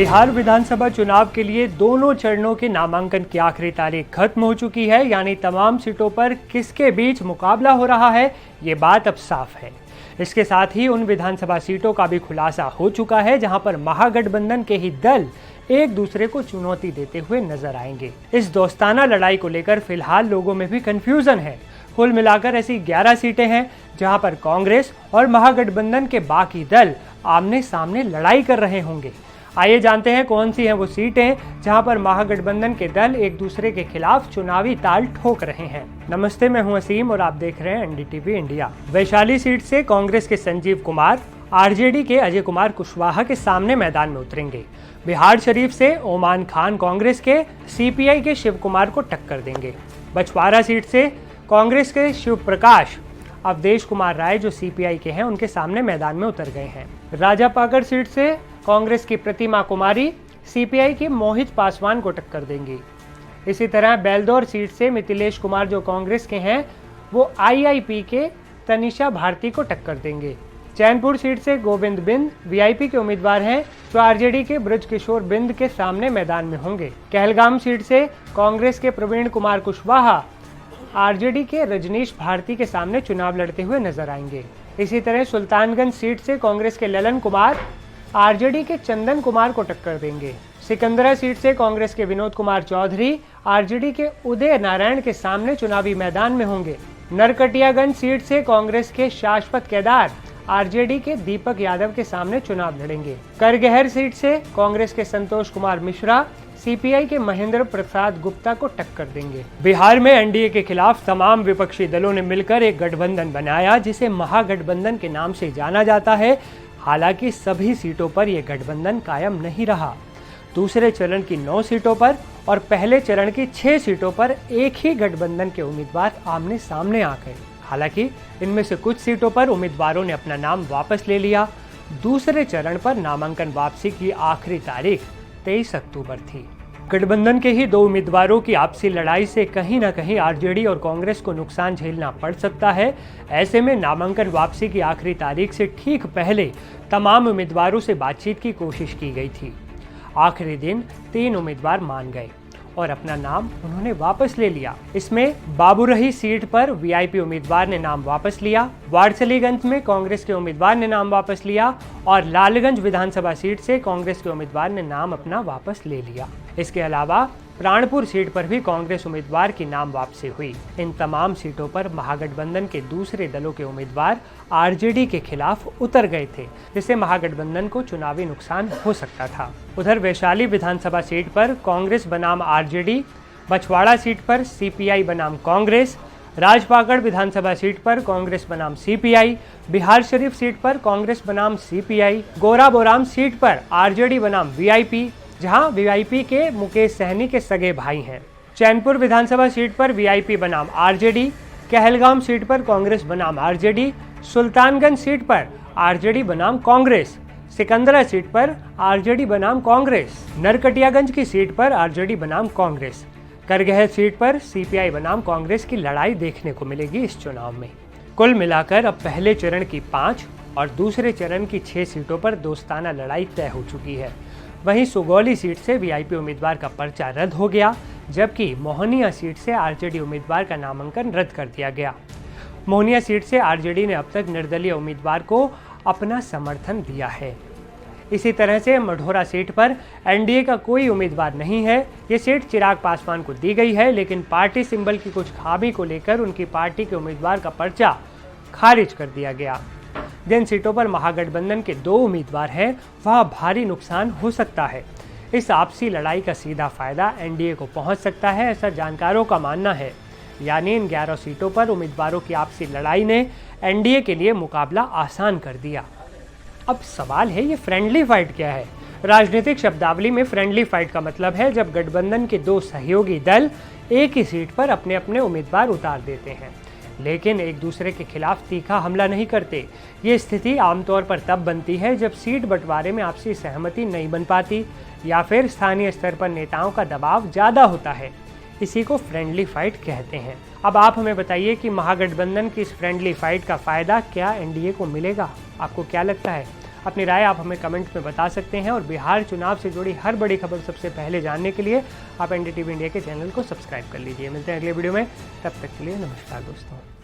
बिहार विधानसभा चुनाव के लिए दोनों चरणों के नामांकन की आखिरी तारीख खत्म हो चुकी है, यानी तमाम सीटों पर किसके बीच मुकाबला हो रहा है ये बात अब साफ है। इसके साथ ही उन विधानसभा सीटों का भी खुलासा हो चुका है जहां पर महागठबंधन के ही दल एक दूसरे को चुनौती देते हुए नजर आएंगे। इस दोस्ताना लड़ाई को लेकर फिलहाल लोगों में भी कंफ्यूजन है। कुल मिलाकर ऐसी 11 सीटें हैं जहां पर कांग्रेस और महागठबंधन के बाकी दल आमने सामने लड़ाई कर रहे होंगे। आइए जानते हैं कौन सी हैं वो सीटें जहां पर महागठबंधन के दल एक दूसरे के खिलाफ चुनावी ताल ठोक रहे हैं। नमस्ते, मैं हूं असीम और आप देख रहे हैं एनडीटीवी इंडिया। वैशाली सीट से कांग्रेस के संजीव कुमार आरजेडी के अजय कुमार कुशवाहा के सामने मैदान में उतरेंगे। बिहार शरीफ से ओमान खान कांग्रेस के सीपीआई के शिव कुमार को टक्कर देंगे। बछवाड़ा सीट से कांग्रेस के शिव प्रकाश अवधेश कुमार राय जो सीपीआई के हैं उनके सामने मैदान में उतर गए हैं। राजापाकड़ सीट से कांग्रेस की प्रतिमा कुमारी सीपीआई के मोहित पासवान को टक्कर देंगी। इसी तरह बेलदौर सीट से मिथिलेश कुमार जो कांग्रेस के हैं वो आईआईपी के तनिषा भारती को टक्कर देंगे। चैनपुर सीट से गोविंद बिंद वीआईपी के उम्मीदवार हैं जो आरजेडी के ब्रजकिशोर बिंद के सामने मैदान में होंगे। कहलगाम सीट से कांग्रेस के प्रवीण कुमार कुशवाहा आरजेडी के रजनीश भारती के सामने चुनाव लड़ते हुए नजर आएंगे। इसी तरह सुल्तानगंज सीट से कांग्रेस के ललन कुमार आरजेडी के चंदन कुमार को टक्कर देंगे। सिकंदरा सीट से कांग्रेस के विनोद कुमार चौधरी आरजेडी के उदय नारायण के सामने चुनावी मैदान में होंगे। नरकटियागंज सीट से कांग्रेस के शाश्वत केदार आरजेडी के दीपक यादव के सामने चुनाव लड़ेंगे। करगहर सीट से कांग्रेस के संतोष कुमार मिश्रा सीपीआई के महेंद्र प्रसाद गुप्ता को टक्कर देंगे। बिहार में एनडीए के खिलाफ तमाम विपक्षी दलों ने मिलकर एक गठबंधन बनाया जिसे महागठबंधन के नाम से जाना जाता है। हालांकि सभी सीटों पर यह गठबंधन कायम नहीं रहा। दूसरे चरण की 9 सीटों पर और पहले चरण की 6 सीटों पर एक ही गठबंधन के उम्मीदवार आमने सामने आ गए। हालांकि इनमें से कुछ सीटों पर उम्मीदवारों ने अपना नाम वापस ले लिया। दूसरे चरण पर नामांकन वापसी की आखिरी तारीख 23 अक्टूबर थी। गठबंधन के ही 2 उम्मीदवारों की आपसी लड़ाई से कहीं न कहीं आरजेडी और कांग्रेस को नुकसान झेलना पड़ सकता है। ऐसे में नामांकन वापसी की आखिरी तारीख से ठीक पहले तमाम उम्मीदवारों से बातचीत की कोशिश की गई थी। आखिरी दिन 3 उम्मीदवार मान गए और अपना नाम उन्होंने वापस ले लिया। इसमें बाबूरही सीट पर वीआईपी उम्मीदवार ने नाम वापस लिया, वारसलीगंज में कांग्रेस के उम्मीदवार ने नाम वापस लिया और लालगंज विधानसभा सीट से कांग्रेस के उम्मीदवार ने नाम अपना वापस ले लिया। इसके अलावा प्राणपुर सीट पर भी कांग्रेस उम्मीदवार की नाम वापसी हुई। इन तमाम सीटों पर महागठबंधन के दूसरे दलों के उम्मीदवार आरजेडी के खिलाफ उतर गए थे, जिससे महागठबंधन को चुनावी नुकसान हो सकता था। उधर वैशाली विधानसभा सीट पर कांग्रेस बनाम आरजेडी, बछवाड़ा सीट पर सीपीआई बनाम कांग्रेस, राजपाकड़ विधानसभा सीट पर कांग्रेस बनाम सीपीआई, बिहार शरीफ सीट पर कांग्रेस बनाम सीपीआई, गोराबोराम सीट पर आरजेडी बनाम वीआईपी, जहां वीआईपी के मुकेश सहनी के सगे भाई हैं। चैनपुर विधानसभा सीट पर वीआईपी बनाम आरजेडी, कहलगाम सीट पर कांग्रेस बनाम आरजेडी, सुल्तानगंज सीट पर आरजेडी बनाम कांग्रेस, सिकंदरा सीट पर आरजेडी बनाम कांग्रेस, नरकटियागंज की सीट पर आरजेडी बनाम कांग्रेस, करगहर सीट पर सीपीआई बनाम कांग्रेस की लड़ाई देखने को मिलेगी इस चुनाव में। कुल मिलाकर अब पहले चरण की 5 और दूसरे चरण की 6 सीटों पर दोस्ताना लड़ाई तय हो चुकी है। वहीं सुगौली सीट से वीआईपी उम्मीदवार का पर्चा रद्द हो गया, जबकि मोहनिया सीट से आरजेडी उम्मीदवार का नामांकन रद्द कर दिया गया। मोहनिया सीट से आरजेडी ने अब तक निर्दलीय उम्मीदवार को अपना समर्थन दिया है। इसी तरह से मढ़ौरा सीट पर एनडीए का कोई उम्मीदवार नहीं है। ये सीट चिराग पासवान को दी गई है, लेकिन पार्टी सिंबल की कुछ खामी को लेकर उनकी पार्टी के उम्मीदवार का पर्चा खारिज कर दिया गया। जिन सीटों पर महागठबंधन के 2 उम्मीदवार हैं वहाँ भारी नुकसान हो सकता है। इस आपसी लड़ाई का सीधा फायदा एनडीए को पहुंच सकता है, ऐसा जानकारों का मानना है। यानी इन 11 सीटों पर उम्मीदवारों की आपसी लड़ाई ने एनडीए के लिए मुकाबला आसान कर दिया। अब सवाल है, ये फ्रेंडली फाइट क्या है? राजनीतिक शब्दावली में फ्रेंडली फाइट का मतलब है जब गठबंधन के 2 सहयोगी दल एक ही सीट पर अपने अपने उम्मीदवार उतार देते हैं, लेकिन एक दूसरे के खिलाफ तीखा हमला नहीं करते। ये स्थिति आमतौर पर तब बनती है जब सीट बंटवारे में आपसी सहमति नहीं बन पाती या फिर स्थानीय स्तर पर नेताओं का दबाव ज़्यादा होता है। इसी को फ्रेंडली फाइट कहते हैं। अब आप हमें बताइए कि महागठबंधन की इस फ्रेंडली फाइट का फायदा क्या एनडीए को मिलेगा? आपको क्या लगता है? अपनी राय आप हमें कमेंट में बता सकते हैं और बिहार चुनाव से जुड़ी हर बड़ी खबर सबसे पहले जानने के लिए आप NDTV इंडिया के चैनल को सब्सक्राइब कर लीजिए। मिलते हैं अगले वीडियो में, तब तक के लिए नमस्कार दोस्तों।